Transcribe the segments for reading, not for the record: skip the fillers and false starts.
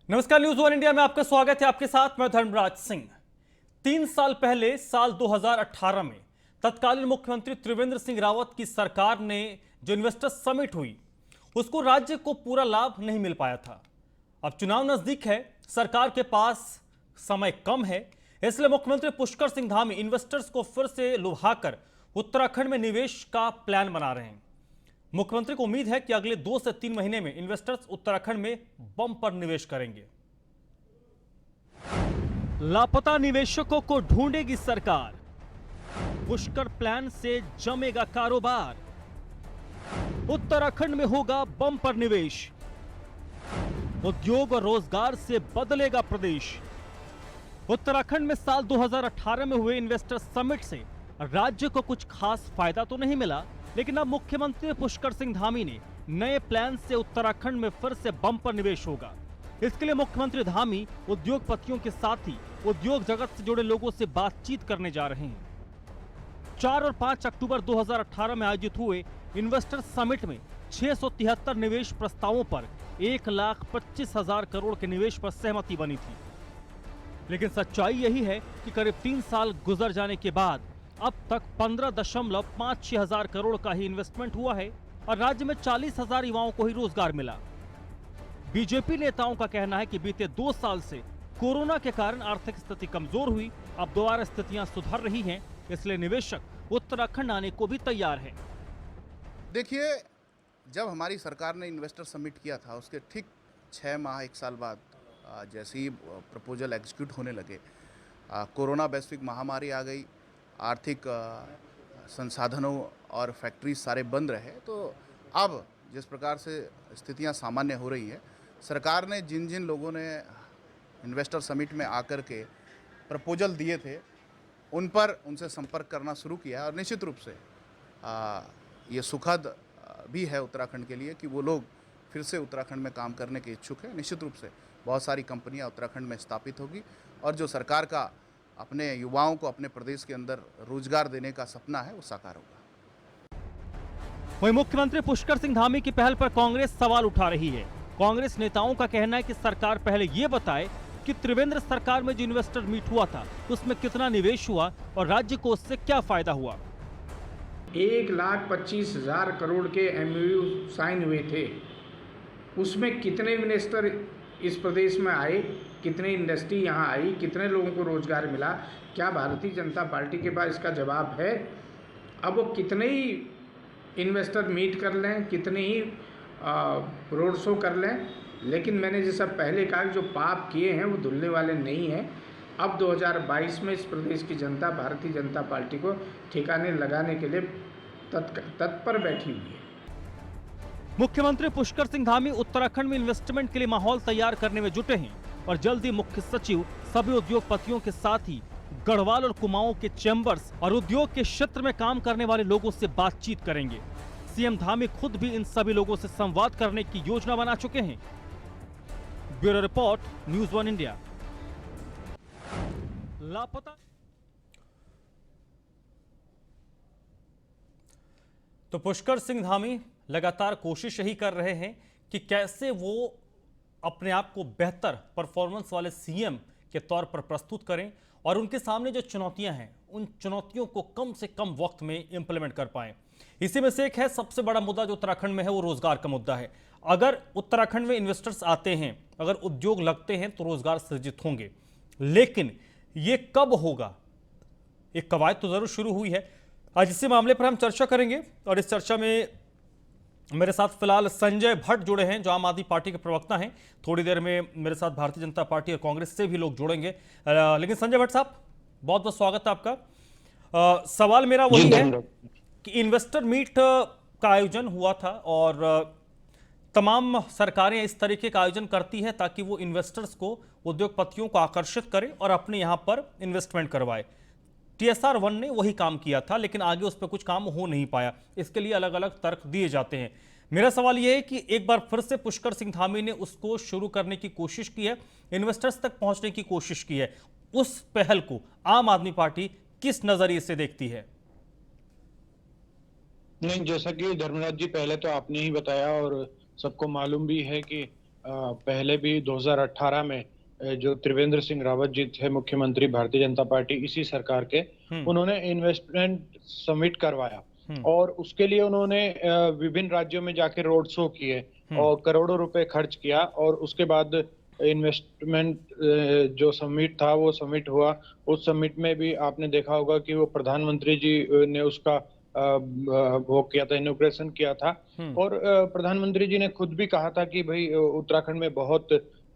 नमस्कार, news one India में आपका स्वागत है। आपके साथ मैं धर्मराज सिंह। 3 साल पहले साल 2018 में तत्कालीन मुख्यमंत्री त्रिवेंद्र सिंह रावत की सरकार ने जो इन्वेस्टर समिट हुई उसको राज्य को पूरा लाभ नहीं मिल पाया था। अब चुनाव नजदीक है, सरकार के पास समय कम है, इसलिए मुख्यमंत्री पुष्कर सिंह धामी इन्वेस्टर्स को फिर से लुभाकर उत्तराखंड में निवेश का प्लान बना रहे हैं। मुख्यमंत्री को उम्मीद है कि अगले 2 से 3 महीने में इन्वेस्टर्स उत्तराखंड में बम्पर निवेश करेंगे। लापता निवेशकों को ढूंढेगी सरकार, पुष्कर प्लान से जमेगा कारोबार, उत्तराखंड में होगा बम्पर निवेश, उद्योग और रोजगार से बदलेगा प्रदेश। उत्तराखंड में साल 2018 में हुए इन्वेस्टर समिट से राज्य को कुछ खास फायदा तो नहीं मिला, लेकिन अब मुख्यमंत्री पुष्कर सिंह धामी ने नए प्लान से उत्तराखंड में फिर से बम्पर निवेश होगा। इसके लिए मुख्यमंत्री धामी उद्योगपतियों के साथ ही उद्योग जगत से जुड़े लोगों से बातचीत करने जा रहे हैं। 4 और 5 अक्टूबर 2018 में आयोजित हुए इन्वेस्टर समिट में 673 निवेश प्रस्तावों पर 1,25,000 करोड़ के निवेश पर सहमति बनी थी। लेकिन सच्चाई यही है कि करीब 3 साल गुजर जाने के बाद अब तक 15.56 हजार करोड़ का ही इन्वेस्टमेंट हुआ है और राज्य में 40,000 युवाओं को ही रोजगार मिला। बीजेपी नेताओं का कहना है कि बीते 2 साल से कोरोना के कारण आर्थिक स्थिति कमजोर हुई, अब दोबारा स्थितियां सुधर रही हैं, इसलिए निवेशक उत्तराखंड आने को भी तैयार है। देखिए, जब हमारी सरकार ने इन्वेस्टर समिट किया था उसके ठीक 6 माह 1 साल बाद जैसे ही प्रपोजल एग्जीक्यूट होने लगे, कोरोना वैश्विक महामारी आ गई, आर्थिक संसाधनों और फैक्ट्रीज सारे बंद रहे। तो अब जिस प्रकार से स्थितियां सामान्य हो रही है, सरकार ने जिन जिन लोगों ने इन्वेस्टर समिट में आकर के प्रपोजल दिए थे उनसे संपर्क करना शुरू किया और निश्चित रूप से ये सुखद भी है उत्तराखंड के लिए कि वो लोग फिर से उत्तराखंड में काम करने के इच्छुक हैं। निश्चित रूप से बहुत सारी कंपनियां उत्तराखंड में स्थापित होगी और जो सरकार का अपने युवाओं को अपने प्रदेश के अंदर रोजगार देने का सपना है वो साकार होगा। वहीं मुख्यमंत्री पुष्कर सिंह धामी की पहल पर कांग्रेस सवाल उठा रही है। कांग्रेस नेताओं का कहना है कि सरकार पहले ये बताए कि त्रिवेंद्र सरकार में जो इन्वेस्टर मीट हुआ था उसमें कितना निवेश हुआ और राज्य को उससे क्या फायदा हुआ। 1,25,000 करोड़ के MOU साइन हुए थे, उसमें कितने इन्वेस्टर इस प्रदेश में आए, कितने इंडस्ट्री यहाँ आई, कितने लोगों को रोजगार मिला, क्या भारतीय जनता पार्टी के पास इसका जवाब है? अब वो कितने ही इन्वेस्टर मीट कर लें, कितने ही रोड शो कर लें, लेकिन मैंने जैसा पहले कहा कि जो पाप किए हैं वो धुलने वाले नहीं हैं। अब 2022 में इस प्रदेश की जनता भारतीय जनता पार्टी को ठिकाने लगाने के लिए तत्पर बैठी हुई है। मुख्यमंत्री पुष्कर सिंह धामी उत्तराखंड में इन्वेस्टमेंट के लिए माहौल तैयार करने में जुटे हैं और जल्द ही मुख्य सचिव सभी उद्योगपतियों के साथ ही गढ़वाल और कुमाऊं के चैम्बर्स और उद्योग के क्षेत्र में काम करने वाले लोगों से बातचीत करेंगे। सीएम धामी खुद भी इन सभी लोगों से संवाद करने की योजना बना चुके हैं। Bureau report, news one India. लापता तो पुष्कर सिंह धामी लगातार कोशिश यही कर रहे हैं कि कैसे वो अपने आप को बेहतर परफॉर्मेंस वाले सीएम के तौर पर प्रस्तुत करें और उनके सामने जो चुनौतियां हैं उन चुनौतियों को कम से कम वक्त में इंप्लीमेंट कर पाएं। इसी में से एक है सबसे बड़ा मुद्दा जो उत्तराखंड में है, वो रोजगार का मुद्दा है। अगर उत्तराखंड में इन्वेस्टर्स आते हैं, अगर उद्योग लगते हैं तो रोजगार सृजित होंगे, लेकिन ये कब होगा? एक कवायद तो जरूर शुरू हुई है। आज इसी मामले पर हम चर्चा करेंगे और इस चर्चा में मेरे साथ फिलहाल संजय भट्ट जुड़े हैं जो आम आदमी पार्टी के प्रवक्ता हैं। थोड़ी देर में मेरे साथ भारतीय जनता पार्टी और कांग्रेस से भी लोग जुड़ेंगे। लेकिन संजय भट्ट साहब, बहुत बहुत स्वागत है आपका। सवाल मेरा वही है कि इन्वेस्टर मीट का आयोजन हुआ था और तमाम सरकारें इस तरीके का आयोजन करती है ताकि वो इन्वेस्टर्स को, उद्योगपतियों को आकर्षित करें और अपने यहाँ पर इन्वेस्टमेंट करवाए। TSR 1 ने वही काम किया था, लेकिन आगे उस पर कुछ काम हो नहीं पाया। इसके लिए अलग अलग तर्क दिए जाते हैं। मेरा सवाल यह है कि एक बार फिर से पुष्कर सिंह धामी ने उसको शुरू करने की कोशिश की है, इन्वेस्टर्स तक पहुंचने की कोशिश की है। उस पहल को आम आदमी पार्टी किस नजरिए से देखती है? नहीं, जैसा कि धर्मराज जी पहले तो आपने ही बताया और सबको मालूम भी है कि पहले भी 2018 में जो त्रिवेंद्र सिंह रावत जी थे मुख्यमंत्री भारतीय जनता पार्टी इसी सरकार के, उन्होंने इन्वेस्टमेंट समिट करवाया और उसके लिए उन्होंने विभिन्न राज्यों में जाके रोड शो किए और करोड़ों रुपए खर्च किया और उसके बाद इन्वेस्टमेंट जो समिट था वो समिट हुआ। उस समिट में भी आपने देखा होगा कि वो प्रधानमंत्री जी ने उसका वो किया था, इनॉग्रेशन किया था और प्रधानमंत्री जी ने खुद भी कहा था कि भाई उत्तराखंड में बहुत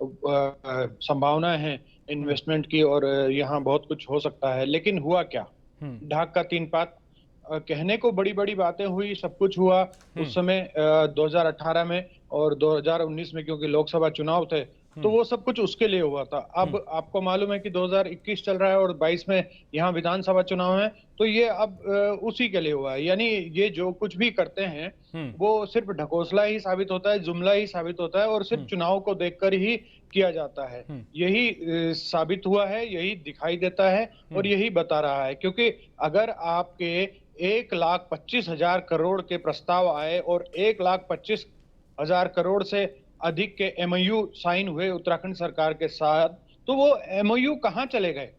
संभावनाएं हैं इन्वेस्टमेंट की और यहाँ बहुत कुछ हो सकता है। लेकिन हुआ क्या? ढाक का तीन पात। कहने को बड़ी बड़ी बातें हुई, सब कुछ हुआ उस समय 2018 में और 2019 में, क्योंकि लोकसभा चुनाव थे तो वो सब कुछ उसके लिए हुआ था। अब आपको मालूम है कि 2021 चल रहा है और 22 में यहाँ विधानसभा चुनाव है, तो ये अब उसी के लिए हुआ है। यानी ये जो कुछ भी करते हैं वो सिर्फ ढकोसला ही साबित होता है, जुमला ही साबित होता है और सिर्फ चुनाव को देखकर ही किया जाता है। यही साबित हुआ है, यही दिखाई देता है और यही बता रहा है। क्योंकि अगर आपके 1,25,000 करोड़ के प्रस्ताव आए और 1,25,000 करोड़ से अधिक के एमओयू साइन हुए उत्तराखंड सरकार के साथ, तो वो एमओयू कहां चले गए?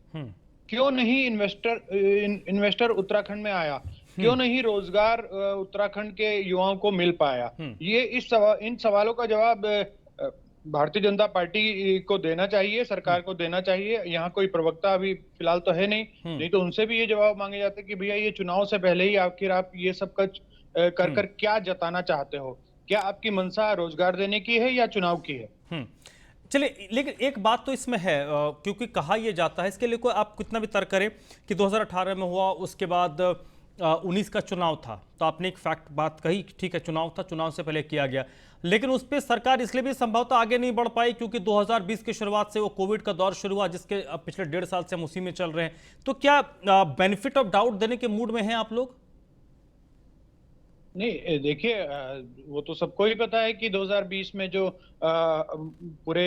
क्यों नहीं इन्वेस्टर उत्तराखंड में आया? क्यों नहीं रोजगार उत्तराखंड के युवाओं को मिल पाया? ये इन सवालों का जवाब भारतीय जनता पार्टी को देना चाहिए, सरकार को देना चाहिए। यहाँ कोई प्रवक्ता अभी फिलहाल तो है नहीं तो उनसे भी ये जवाब मांगे जाते कि भैया ये चुनाव से पहले ही आखिर आप ये सब कुछ कर क्या जताना चाहते हो? क्या आपकी मंशा रोजगार देने की है या चुनाव की है? चलिए, लेकिन एक बात तो इसमें है, क्योंकि कहा यह जाता है, इसके लिए कोई आप कितना भी तर्क करें कि 2018 में हुआ, उसके बाद 19 का चुनाव था, तो आपने एक फैक्ट बात कही, ठीक है चुनाव था, चुनाव से पहले किया गया, लेकिन उस पर सरकार इसलिए भी संभवतः आगे नहीं बढ़ पाई क्योंकि 2020 की शुरुआत से वो कोविड का दौर शुरू हुआ, जिसके पिछले 1.5 साल से हम उसी में चल रहे हैं। तो क्या बेनिफिट ऑफ डाउट देने के मूड में हैं आप लोग? नहीं, देखिए वो तो सबको ही पता है कि 2020 में जो पूरे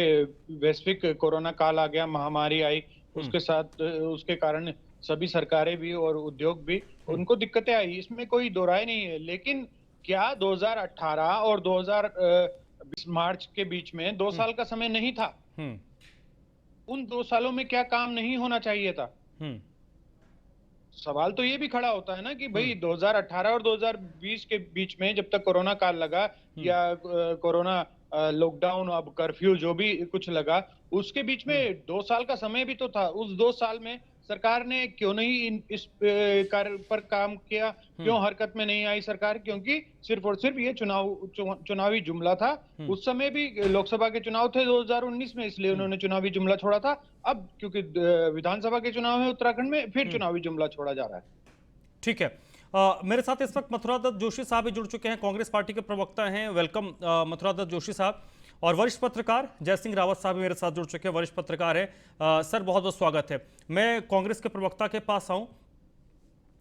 वैश्विक कोरोना काल आ गया, महामारी आई, उसके साथ उसके कारण सभी सरकारें भी और उद्योग भी उनको दिक्कतें आई, इसमें कोई दो राय नहीं है। लेकिन क्या 2018 और 2020 मार्च के बीच में 2 साल का समय नहीं था? उन 2 सालों में क्या काम नहीं होना चाहिए था? सवाल तो ये भी खड़ा होता है ना कि भाई 2018 और 2020 के बीच में जब तक कोरोना काल लगा या कोरोना लॉकडाउन, अब कर्फ्यू, जो भी कुछ लगा, उसके बीच में 2 साल का समय भी तो था। उस 2 साल में सरकार ने क्यों नहीं इस कार्य पर काम किया? क्यों हरकत में नहीं आई सरकार? क्योंकि सिर्फ और सिर्फ ये चुनावी जुमला था। उस समय भी लोकसभा के चुनाव थे 2019 में, इसलिए उन्होंने चुनावी जुमला छोड़ा था। अब क्योंकि विधानसभा के चुनाव है उत्तराखंड में, फिर चुनावी जुमला छोड़ा जा रहा है। ठीक है, मेरे साथ इस वक्त मथुरा दत्त जोशी साहब भी जुड़ चुके हैं, कांग्रेस पार्टी के प्रवक्ता हैं। वेलकम मथुरा दत्त जोशी साहब। और वरिष्ठ पत्रकार जय सिंह रावत साहब भी मेरे साथ जुड़ चुके हैं, वरिष्ठ पत्रकार है। सर बहुत बहुत स्वागत है। मैं कांग्रेस के प्रवक्ता के पास आऊं,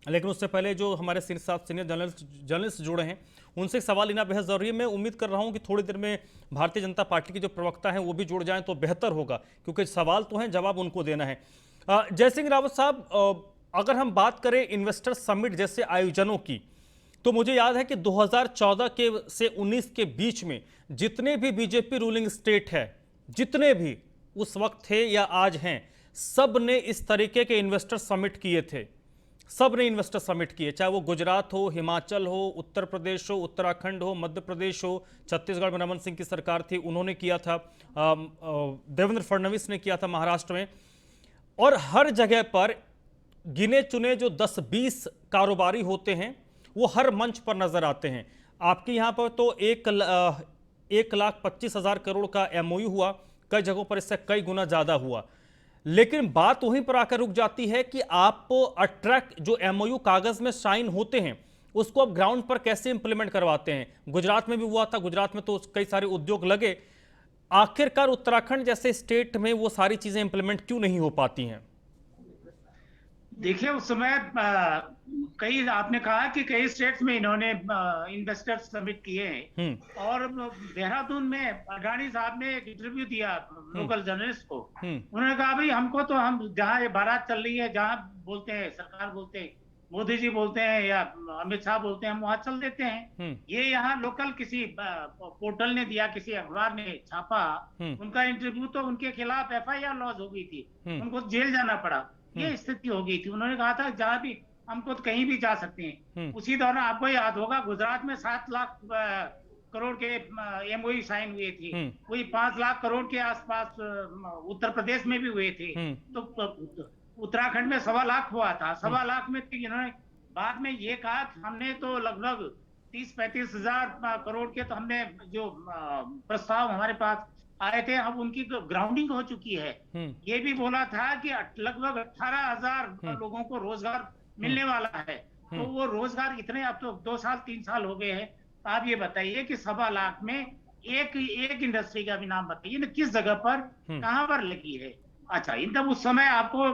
लेकिन उससे पहले जो हमारे साथ सीनियर जर्नलिस्ट जुड़े हैं उनसे सवाल लेना बेहद जरूरी है। मैं उम्मीद कर रहा हूं कि थोड़ी देर में भारतीय जनता पार्टी के जो प्रवक्ता हैं वो भी जुड़ जाएं तो बेहतर होगा, क्योंकि सवाल तो हैं, जवाब उनको देना है। जय सिंह रावत साहब, अगर हम बात करें इन्वेस्टर समिट जैसे आयोजनों की, तो मुझे याद है कि 2014 के से 19 के बीच में जितने भी बीजेपी रूलिंग स्टेट है, जितने भी उस वक्त थे या आज हैं, सब ने इस तरीके के इन्वेस्टर समिट किए थे। सब ने इन्वेस्टर समिट किए, चाहे वो गुजरात हो, हिमाचल हो, उत्तर प्रदेश हो, उत्तराखंड हो, मध्य प्रदेश हो, छत्तीसगढ़ में रमन सिंह की सरकार थी, उन्होंने किया था, देवेंद्र फडणवीस ने किया था महाराष्ट्र में। और हर जगह पर गिने चुने जो 10-20 कारोबारी होते हैं वो हर मंच पर नजर आते हैं। आपके यहाँ पर तो 1,25,000 करोड़ का एमओयू हुआ, कई जगहों पर इससे कई गुना ज्यादा हुआ। लेकिन बात वहीं पर आकर रुक जाती है कि आप अट्रैक्ट जो एमओयू कागज में साइन होते हैं उसको आप ग्राउंड पर कैसे इंप्लीमेंट करवाते हैं। गुजरात में भी हुआ था, गुजरात में तो कई सारे उद्योग लगे, आखिरकार उत्तराखंड जैसे स्टेट में वो सारी चीजें इंप्लीमेंट क्यों नहीं हो पाती हैं? देखिए, उस समय कई, आपने कहा कि कई स्टेट्स में इन्होंने इन्वेस्टर समिट किए हैं और देहरादून में अडवाणी साहब ने एक इंटरव्यू दिया लोकल जर्नलिस्ट को। उन्होंने कहा भाई हमको तो, हम जहाँ ये बारात चल रही है, जहाँ बोलते हैं सरकार बोलते हैं मोदी जी बोलते हैं या अमित शाह बोलते हैं, हम वहां चल देते हैं। ये यहाँ लोकल किसी पोर्टल ने दिया, किसी अखबार ने छापा, उनका इंटरव्यू, तो उनके खिलाफ FIR लॉन्च हो गई थी, उनको जेल जाना पड़ा, ये स्थिति हो गई थी। उन्होंने कहा था जहां भी हमको तो कहीं भी जा सकते हैं। उसी दौरान आपको याद होगा गुजरात में 7 लाख करोड़ के MOU साइन हुए थे, वही 5 लाख करोड़ के आसपास उत्तर प्रदेश में भी हुए थे, तो उत्तराखंड में 1.25 लाख हुआ था। 1.25 लाख में इन्होंने बाद में ये कहा कि हमने तो लगभग 30-35 हजार करोड़ के तो हमने जो प्रस्ताव हमारे पास आए थे, अब उनकी ग्राउंडिंग हो चुकी है। ये भी बोला था कि लगभग 18,000 लोगों को रोजगार मिलने वाला है। तो वो रोजगार इतने, अब तो 2 साल 3 साल हो गए हैं। तो आप ये बताइए कि 1.25 लाख में एक इंडस्ट्री का भी नाम बताइए ना, किस जगह पर कहां पर लगी है। अच्छा, तब उस समय आपको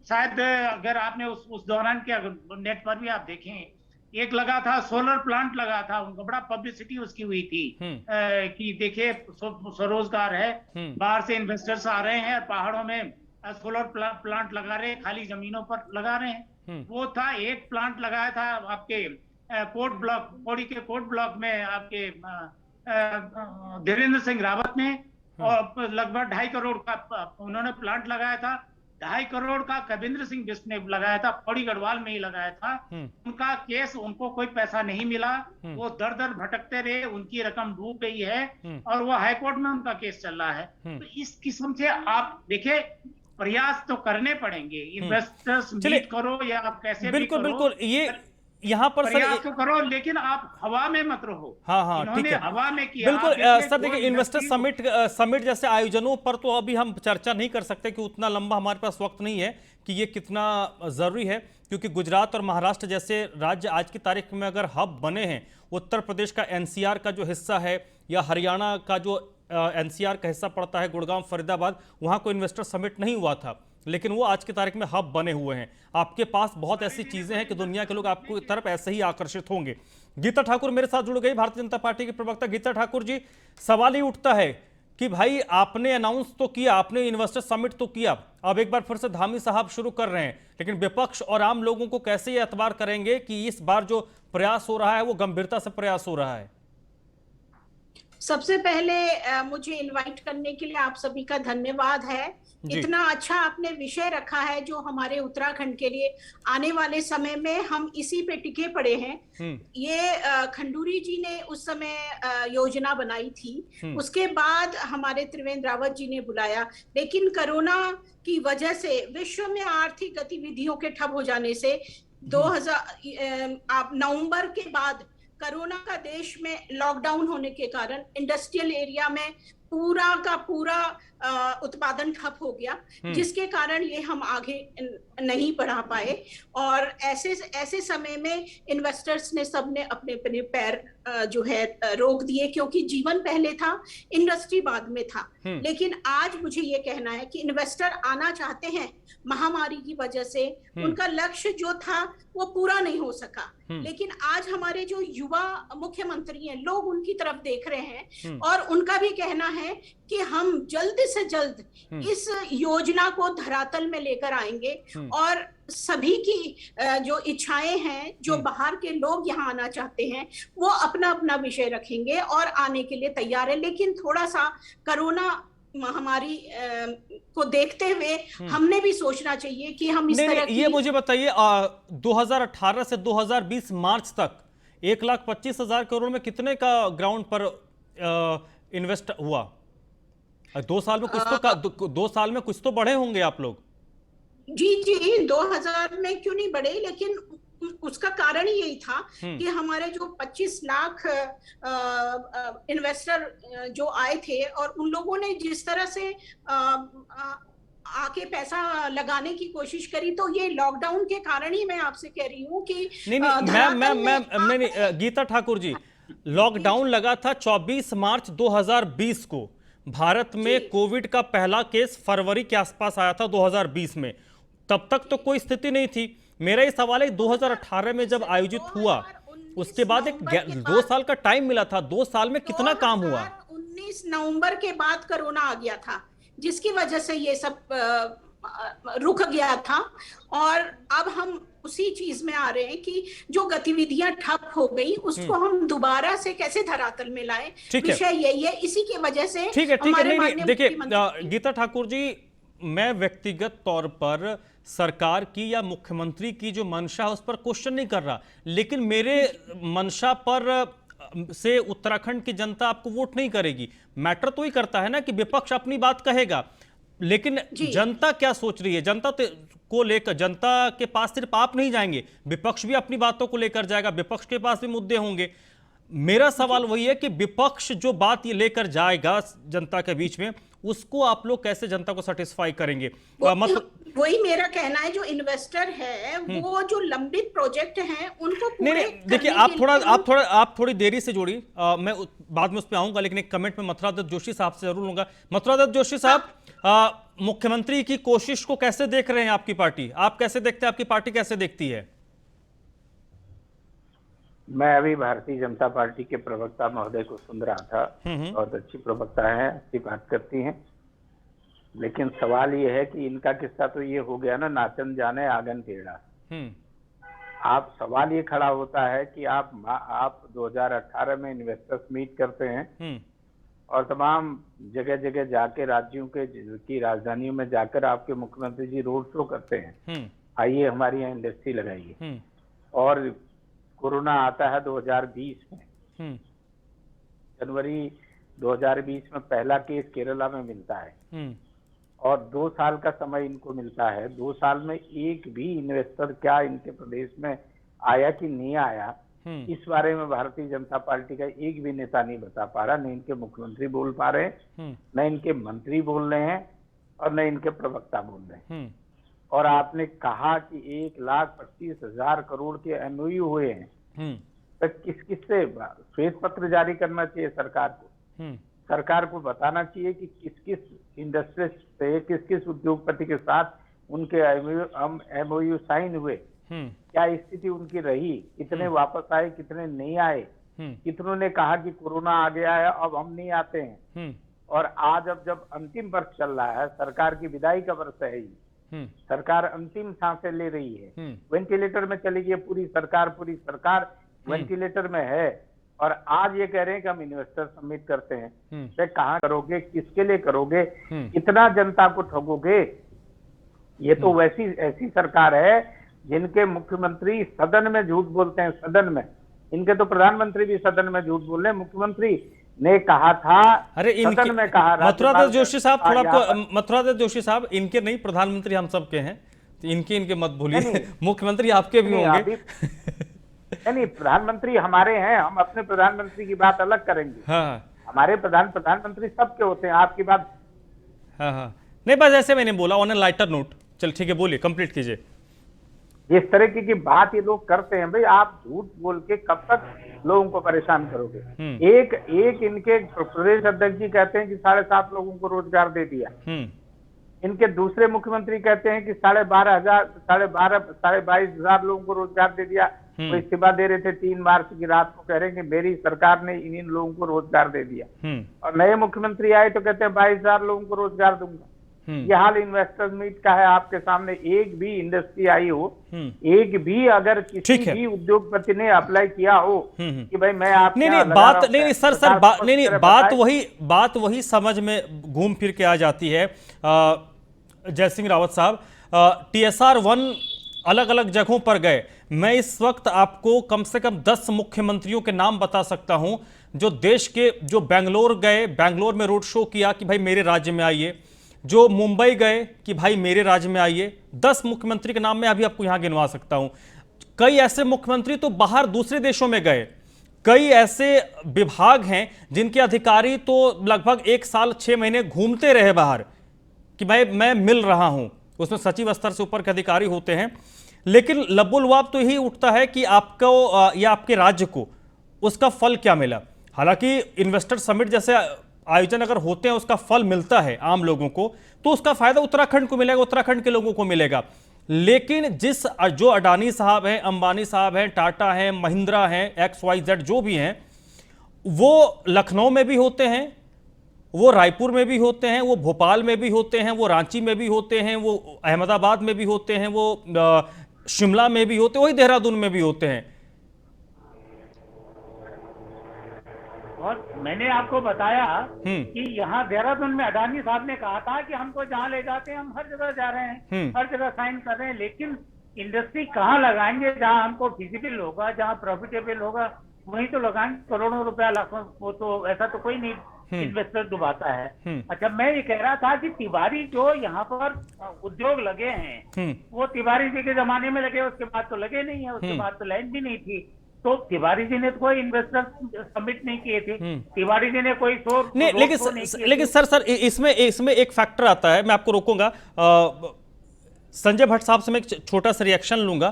शायद, अगर आपने उस दौरान के नेट पर भी आप देखें, एक लगा था सोलर प्लांट लगा था, उनको बड़ा पब्लिसिटी उसकी हुई थी कि देखिए स्वरोजगार है, बाहर से इन्वेस्टर्स आ रहे हैं, पहाड़ों में सोलर प्लांट लगा रहे हैं, खाली जमीनों पर लगा रहे हैं। वो था, एक प्लांट लगाया था आपके कोट ब्लॉक, पौड़ी के कोट ब्लॉक में आपके धीरेन्द्र सिंह रावत ने, और लगभग 2.5 करोड़ का उन्होंने प्लांट लगाया था। 2.5 करोड़ का कविंद्र सिंह बिष्ट ने लगाया था, पौड़ी गढ़वाल में ही लगाया था। उनका केस, उनको कोई पैसा नहीं मिला, वो दर दर भटकते रहे, उनकी रकम डूब गई है और वो हाईकोर्ट में उनका केस चल रहा है। तो इस किस्म से आप देखिए, प्रयास तो करने पड़ेंगे, इन्वेस्टर्स मीट करो या आप कैसे बिल्कुल बिल्कुल, ये यहाँ पर प्रयास तो करो, लेकिन आप हवा में मत रहो। हाँ ठीक है, हवा में किया बिल्कुल सर। देखिए, इन्वेस्टर समिट जैसे आयोजनों पर तो अभी हम चर्चा नहीं कर सकते कि उतना लंबा हमारे पास वक्त नहीं है कि ये कितना जरूरी है, क्योंकि गुजरात और महाराष्ट्र जैसे राज्य आज की तारीख में अगर हब बने हैं, उत्तर प्रदेश का NCR का जो हिस्सा है या हरियाणा का जो NCR का हिस्सा पड़ता है, गुड़गांव, फरीदाबाद, वहाँ कोई इन्वेस्टर समिट नहीं हुआ था, लेकिन वो आज की तारीख में हब बने हुए हैं। आपके पास बहुत ऐसी चीजें हैं कि दुनिया के लोग आपकी तरफ ऐसे ही आकर्षित होंगे। गीता ठाकुर मेरे साथ जुड़ गई, भारतीय जनता पार्टी के प्रवक्ता। गीता ठाकुर जी, सवाल ही उठता है कि भाई आपने अनाउंस तो किया, आपने इन्वेस्टर समिट तो किया, अब एक बार फिर से धामी साहब शुरू कर रहे हैं, लेकिन विपक्ष और आम लोगों को कैसे ये एतबार करेंगे कि इस बार जो प्रयास हो रहा है वो गंभीरता से प्रयास हो रहा है? सबसे पहले मुझे इनवाइट करने के लिए आप सभी का धन्यवाद है। इतना अच्छा आपने विषय रखा है जो हमारे उत्तराखंड के लिए आने वाले समय में हम इसी पे टिके पड़े हैं। ये खंडूरी जी ने उस समय योजना बनाई थी, उसके बाद हमारे त्रिवेंद्र रावत जी ने बुलाया, लेकिन कोरोना की वजह से विश्व में आर्थिक गतिविधियों के ठप हो जाने से 2000 नवंबर के बाद कोरोना का देश में लॉकडाउन होने के कारण इंडस्ट्रियल एरिया में पूरा का पूरा उत्पादन ठप हो गया, जिसके कारण ये हम आगे नहीं बढ़ा पाए। और ऐसे समय में इन्वेस्टर्स ने सबने अपने अपने पैर जो है रोक दिए, क्योंकि जीवन पहले था, इंडस्ट्री बाद में था। लेकिन आज मुझे ये कहना है कि इन्वेस्टर आना चाहते हैं, महामारी की वजह से उनका लक्ष्य जो था वो पूरा नहीं हो सका, लेकिन आज हमारे जो युवा मुख्यमंत्री हैं, लोग उनकी तरफ देख रहे हैं और उनका भी कहना है कि हम जल्द से जल्द इस योजना को धरातल में लेकर आएंगे और सभी की जो इच्छाएं हैं, जो बाहर के लोग यहाँ आना चाहते हैं, वो अपना अपना विषय रखेंगे और आने के लिए तैयार है। लेकिन थोड़ा सा कोरोना महामारी को देखते हुए हमने भी सोचना चाहिए कि हम इस तरह ये मुझे बताइए, 2018 से 2020 मार्च तक 1,25,000 करोड़ में कितने का ग्राउंड पर इन्वेस्ट हुआ? 2 साल में कुछ तो 2 साल में कुछ तो बढ़े होंगे आप लोग। जी 2000 में क्यों नहीं बढ़े, लेकिन उसका कारण यही था कि हमारे जो 25 लाख इन्वेस्टर जो आए थे और उन लोगों ने जिस तरह से आके पैसा लगाने की कोशिश करी, तो ये लॉकडाउन के कारण ही मैं आपसे कह रही हूँ कि नहीं, गीता ठाकुर जी, लॉकडाउन लगा था 24 मार्च 2020 को। भारत में कोविड का पहला केस फरवरी के आसपास आया था 2020 में, तब तक तो कोई स्थिति नहीं थी। मेरा ये सवाल है, 2018 में जब आयोजित हुआ उसके बाद 2 साल का टाइम मिला था, 2 साल में कितना काम हुआ? 19 नवंबर के बाद कोरोना आ गया था, जिसकी वजह से ये सब रुक गया था। और अब हम उसी चीज में आ रहे हैं कि जो गतिविधियां ठप हो गई उसको हम दोबारा से कैसे धरातल में लाएं। विषय यही है, इसी की वजह से ठीक है नहीं देखिए गीता ठाकुर जी, मैं व्यक्तिगत तौर पर सरकार की या मुख्यमंत्री की जो मंशा है उस पर क्वेश्चन नहीं कर रहा, लेकिन मेरे मंशा पर से उत्तराखंड की जनता आपको वोट नहीं करेगी। मैटर तो ही करता है ना कि विपक्ष अपनी बात कहेगा, लेकिन जनता क्या सोच रही है, जनता को लेकर, जनता के पास सिर्फ आप नहीं जाएंगे, विपक्ष भी अपनी बातों को लेकर जाएगा, विपक्ष के पास भी मुद्दे होंगे। मेरा सवाल वही है कि विपक्ष जो बात ये लेकर जाएगा जनता के बीच में, उसको आप लोग कैसे जनता को सेटिस्फाई करेंगे? वही मेरा कहना है, जो इन्वेस्टर है वो जो लंबित प्रोजेक्ट हैं उनको पूरे देखिए आप थोड़ी देरी से जोड़ी, मैं बाद में उस पर आऊंगा, लेकिन एक कमेंट में मथुरा दत्त जोशी साहब से जरूर लूंगा। मथुरा दत्त जोशी साहब, मुख्यमंत्री की कोशिश को कैसे देख रहे हैं आपकी पार्टी? आप कैसे देखते हैं, आपकी पार्टी कैसे देखती है? मैं अभी भारतीय जनता पार्टी के प्रवक्ता महोदय को सुन रहा था, बहुत अच्छी प्रवक्ता है, अच्छी बात करती हैं, लेकिन सवाल ये है कि इनका किस्सा तो ये हो गया ना, नाचन जाने आंगन टेढ़ा। आप सवाल ये खड़ा होता है कि आप 2018 में इन्वेस्टर्स मीट करते हैं और तमाम जगह जगह जाके राज्यों की राजधानियों में जाकर आपके मुख्यमंत्री जी रोड शो करते हैं, आइए हमारे यहाँ इंडस्ट्री लगाइए, और कोरोना आता है 2020 में, जनवरी 2020 में पहला केस केरला में मिलता है और 2 साल का समय इनको मिलता है। 2 साल में एक भी इन्वेस्टर क्या इनके प्रदेश में आया कि नहीं आया, इस बारे में भारतीय जनता पार्टी का एक भी नेता नहीं बता पा रहा। न इनके मुख्यमंत्री बोल पा रहे हैं, न इनके मंत्री बोल रहे हैं और न इनके प्रवक्ता बोल रहे हैं। और आपने कहा कि 1,25,000 करोड़ के एमओयू हुए हैं, तो किस से श्वेत पत्र जारी करना चाहिए सरकार को? सरकार को बताना चाहिए कि किस किस इंडस्ट्री से, किस किस उद्योगपति के साथ उनके एमओयू साइन हुए, क्या स्थिति उनकी रही, कितने वापस आए, कितने नहीं आए, कितनों ने कहा कि कोरोना आ गया है अब हम नहीं आते हैं। और आज अब जब अंतिम वर्ष चल रहा है, सरकार की विदाई का वर्ष है ही, सरकार अंतिम सांसें ले रही है, वेंटिलेटर में चली गई पूरी सरकार वेंटिलेटर में है, और आज ये कह रहे हैं कि हम इन्वेस्टर समिट करते हैं। तो कहाँ करोगे, किसके लिए करोगे, कितना जनता को ठगोगे? ये तो वैसी ऐसी सरकार है जिनके मुख्यमंत्री सदन में झूठ बोलते हैं, सदन में। इनके तो प्रधानमंत्री भी सदन में झूठ बोल रहे हैं। मुख्यमंत्री ने कहा था, अरे सदन में कहा, मथुरा दत्त जोशी साहब थोड़ा आपको, मथुरा दत्त जोशी साहब, इनके नहीं, प्रधानमंत्री हम सबके हैं, तो इनके मत भूलिए, मुख्यमंत्री आपके भी होंगे। नहीं, प्रधानमंत्री हमारे हैं, हम अपने प्रधानमंत्री की बात अलग करेंगे। हमारे प्रधानमंत्री सबके होते हैं, आपकी बात। नहीं, बस ऐसे मैंने बोला ऑन ए लाइटर नोट। चल ठीक है, बोलिए, कंप्लीट कीजिए। जिस तरह की बात ये लोग करते हैं, भाई आप झूठ बोल के कब तक लोगों को परेशान करोगे? एक इनके प्रदेश अध्यक्ष जी कहते हैं कि 7.5 लोगों को रोजगार दे दिया, इनके दूसरे मुख्यमंत्री कहते हैं कि 22,500 लोगों को रोजगार दे दिया। वो इस्तीफा दे रहे थे 3 मार्च की रात को, कह रहे हैं कि मेरी सरकार ने इन लोगों को रोजगार दे दिया। और नए मुख्यमंत्री आए तो कहते हैं 22,000 लोगों को रोजगार दूंगा। यह हाल इन्वेस्टर्स मीट का है, आपके सामने एक भी इंडस्ट्री आई हो, एक भी अगर किसी भी उद्योगपति ने अप्लाई किया हो कि भाई मैं आप बात वही समझ में घूम फिर के आ जाती है। जय सिंह रावत साहब, TSR 1 अलग अलग जगहों पर गए। मैं इस वक्त आपको कम से कम 10 मुख्यमंत्रियों के नाम बता सकता हूं जो देश के, जो बेंगलोर गए, बेंगलोर में रोड शो किया कि भाई मेरे राज्य में आइए, जो मुंबई गए कि भाई मेरे राज्य में आइए। 10 मुख्यमंत्री के नाम मैं अभी आपको यहां गिनवा सकता हूं। कई ऐसे मुख्यमंत्री तो बाहर दूसरे देशों में गए। कई ऐसे विभाग हैं जिनके अधिकारी तो लगभग 1 साल 6 महीने घूमते रहे बाहर कि भाई मैं मिल रहा हूं। उसमें सचिव स्तर से ऊपर के अधिकारी होते हैं, लेकिन लबुलवाब तो यही उठता है कि आपको या आपके राज्य को उसका फल क्या मिला। हालांकि इन्वेस्टर समिट जैसे आयोजन अगर होते हैं, उसका फल मिलता है आम लोगों को, तो उसका फायदा उत्तराखंड को मिलेगा, उत्तराखंड के लोगों को मिलेगा। लेकिन जो अडानी साहब हैं, अंबानी साहब हैं, टाटा हैं, महिंद्रा हैं, XYZ जो भी हैं, वो लखनऊ में भी होते हैं, वो रायपुर में भी होते हैं, वो भोपाल में भी होते हैं, वो रांची में भी होते हैं, वो अहमदाबाद में भी होते हैं, वो शिमला में भी होते, वही देहरादून में भी होते हैं। और मैंने आपको बताया कि यहाँ देहरादून में अडानी साहब ने कहा था कि हमको जहाँ ले जाते हैं हम हर जगह जा रहे हैं, हर जगह साइन कर रहे हैं, लेकिन इंडस्ट्री कहाँ लगाएंगे जहाँ हमको फिजिबल होगा, जहाँ प्रॉफिटेबल होगा, वहीं तो लगाएंगे। करोड़ों रुपया, लाखों, वो तो ऐसा तो कोई नहीं इन्वेस्टर डुबाता है। अच्छा, मैं ये कह रहा था कि तिवारी जो यहाँ पर उद्योग लगे हैं वो तिवारी जी के जमाने में लगे, उसके बाद तो लगे नहीं है, उसके बाद तो लाइन भी नहीं थी। तो तिवारी जी ने तो कोई इन्वेस्टर सबमिट नहीं किए थे, तिवारी जी ने कोई सोर्स नहीं, लेकिन सर इसमें एक फैक्टर आता है, मैं आपको रोकूंगा। संजय भट्ट साहब से मैं एक छोटा सा रिएक्शन लूंगा।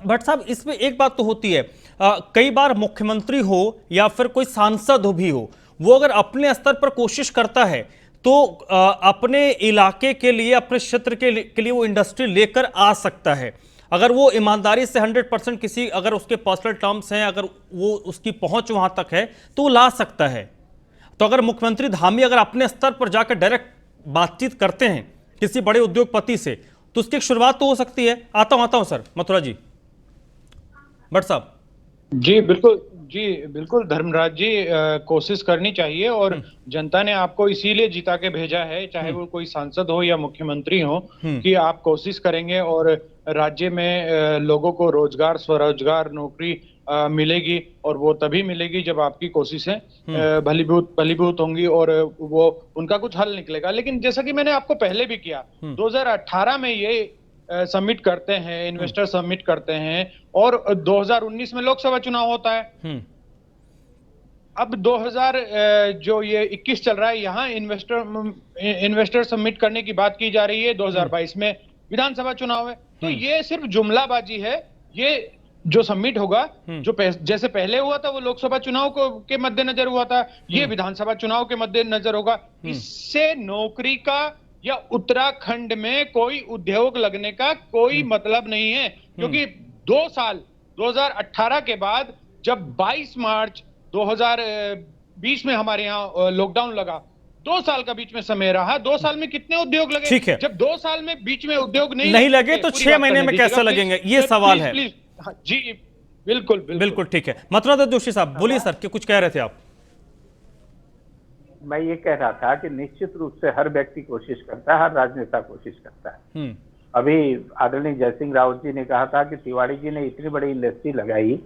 भट्ट साहब, इसमें एक बात तो होती है, कई बार मुख्यमंत्री हो या फिर कोई सांसद भी हो, वो अगर अपने स्तर पर कोशिश करता है तो अपने इलाके के लिए, अपने क्षेत्र के लिए वो इंडस्ट्री लेकर आ सकता है, अगर वो ईमानदारी से 100% किसी, अगर उसके पर्सनल टर्म्स हैं, अगर वो उसकी पहुंच वहां तक है तो वो ला सकता है। तो अगर मुख्यमंत्री धामी अगर अपने स्तर पर जाकर डायरेक्ट बातचीत करते हैं किसी बड़े उद्योगपति से, तो उसकी एक शुरुआत तो हो सकती है। आता हूं सर, मथुरा जी, भट्ट साहब। जी बिल्कुल धर्मराज जी, कोशिश करनी चाहिए, और जनता ने आपको इसीलिए जिता के भेजा है, चाहे वो कोई सांसद हो या मुख्यमंत्री हो, कि आप कोशिश करेंगे और राज्य में लोगों को रोजगार, स्वरोजगार, नौकरी मिलेगी, और वो तभी मिलेगी जब आपकी कोशिशें भलीभूत होंगी और वो उनका कुछ हल निकलेगा। लेकिन जैसा कि मैंने आपको पहले भी किया, 2018 में ये सबमिट करते हैं, इन्वेस्टर सबमिट करते हैं, और 2019 में लोकसभा चुनाव होता है। अब 2021 चल रहा है, यहाँ इन्वेस्टर सबमिट करने की बात की जा रही है, 2022 में विधानसभा चुनाव है। तो ये सिर्फ जुमलाबाजी है। ये जो सबमिट होगा, जो जैसे पहले हुआ था वो लोकसभा चुनाव के मद्देनजर हुआ था, ये विधानसभा चुनाव के मद्देनजर होगा। इससे नौकरी का या उत्तराखंड में कोई उद्योग लगने का कोई मतलब नहीं है, क्योंकि 2 साल 2018 के बाद जब 22 मार्च 2020 में हमारे यहाँ लॉकडाउन लगा, 2 साल का बीच में समय रहा। 2 साल में कितने उद्योग लगे? ठीक है। जब 2 साल में बीच में उद्योग नहीं लगे तो 6 महीने में कैसे लगेंगे, ये सवाल है। जी बिल्कुल ठीक है। मथुरा दत्त जोशी साहब बोलिए सर, कि कुछ कह रहे थे आप? मैं ये कह रहा था कि निश्चित रूप से हर व्यक्ति कोशिश करता है, हर राजनेता कोशिश करता है। अभी आदरणीय जयसिंह रावत जी ने कहा था कि तिवारी जी ने इतनी बड़ी इंडस्ट्री लगाई,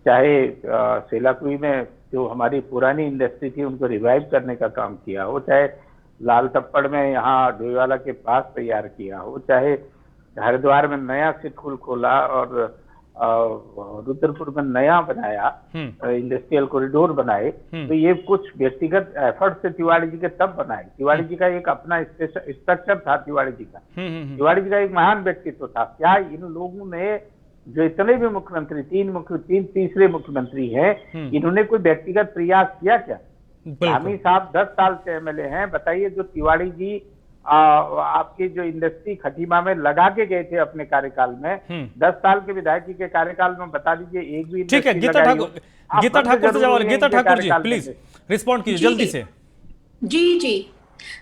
चाहे सेलाकुई में जो हमारी पुरानी इंडस्ट्री थी उनको रिवाइव करने का काम किया हो, चाहे लाल टप्पड़ में यहाँ डोईवाला के पास तैयार किया हो, चाहे हरिद्वार में नया स्कूल खोला और रुद्रपुर में नया बनाया, इंडस्ट्रियल कॉरिडोर बनाए, तो ये कुछ व्यक्तिगत एफर्ट से तिवारी जी के तब बनाए। तिवारी जी का एक अपना स्ट्रक्चर था, तिवारी जी का एक महान व्यक्तित्व था। क्या इन लोगों ने, जो इतने भी मुख्यमंत्री, तीसरे मुख्यमंत्री हैं, इन्होंने कोई व्यक्तिगत प्रयास किया क्या? धामी साहब 10 साल से एमएलए हैं, बताइए, जो तिवारी जी आपकी जो इंडस्ट्री खटीमा में लगा के गए थे अपने कार्यकाल में, 10 साल के विधायक के कार्यकाल में बता दीजिए एक भी। ठीक है, गीता ठाकुर से जवाब। गीता ठाकुर जी प्लीज रिस्पॉन्ड कीजिए जल्दी से। जी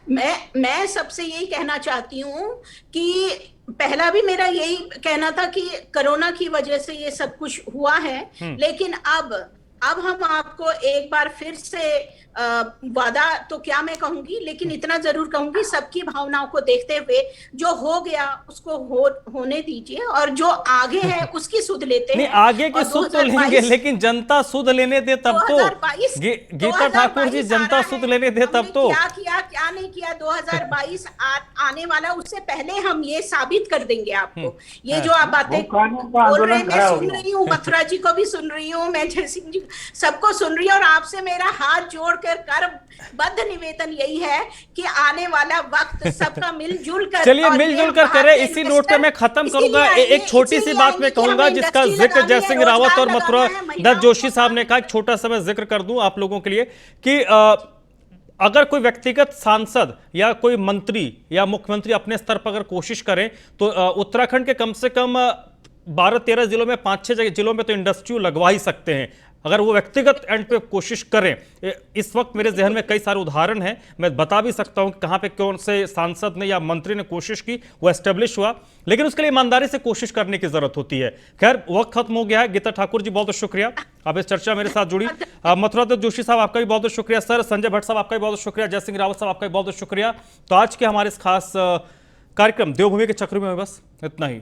मैं सबसे यही कहना चाहती हूँ कि पहला भी मेरा यही कहना था कि कोरोना की वजह से ये सब कुछ हुआ है, लेकिन अब हम आपको एक बार फिर से वादा तो क्या मैं कहूंगी, लेकिन इतना जरूर कहूंगी, सबकी भावनाओं को देखते हुए जो हो गया उसको होने दीजिए, और जो आगे है उसकी सुध लेते हैं। आगे की सुध तो लेंगे, लेकिन जनता सुध लेने दे तब तो। गीता ठाकुर जी, जनता सुध लेने दे तब तो। क्या किया क्या नहीं किया 2022 आने वाला, उससे पहले हम ये साबित कर देंगे आपको। ये जो आप बातें बोल रहे हैं, मैं सुन रही हूँ, मथुरा जी को भी सुन रही हूँ, मैं जयसिंह जी सबको सुन रही हूँ, और आपसे मेरा हाथ जोड़ करबद्ध निवेदन यही है कि आने वाला वक्त सबका मिलजुल कर, चलिए मिलजुल कर करें। इसी नोट पे मैं खत्म करूंगा। एक छोटी सी बात मैं कहूंगा जिसका जिक्र जयसिंह रावत और मथुरा दत्त जोशी साहब ने कहा, एक छोटा सा मैं जिक्र कर दूं आप लोगों के लिए कि अगर कोई व्यक्तिगत सांसद या कोई मंत्री या मुख्यमंत्री अपने स्तर पर अगर कोशिश करें तो उत्तराखंड के कम से कम 12-13 जिलों में, 5-6 जिलों में तो इंडस्ट्री लगवा ही सकते हैं। अगर वो व्यक्तिगत एंड पे कोशिश करें, इस वक्त मेरे जहन में कई सारे उदाहरण हैं, मैं बता भी सकता हूं कि कहां पे कौन से सांसद ने या मंत्री ने कोशिश की, वो एस्टेब्लिश हुआ, लेकिन उसके लिए ईमानदारी से कोशिश करने की जरूरत होती है। खैर वक्त खत्म हो गया है। गीता ठाकुर जी बहुत बहुत शुक्रिया, आप इस चर्चा मेरे साथ जुड़ी। मथुरा दत्त जोशी साहब आपका भी बहुत बहुत शुक्रिया सर। संजय भट्ट साहब आपका भी बहुत बहुत शुक्रिया। जय सिंह रावत साहब आपका भी बहुत बहुत शुक्रिया। तो आज के हमारे इस खास कार्यक्रम देवभूमि के चक्र में बस इतना ही।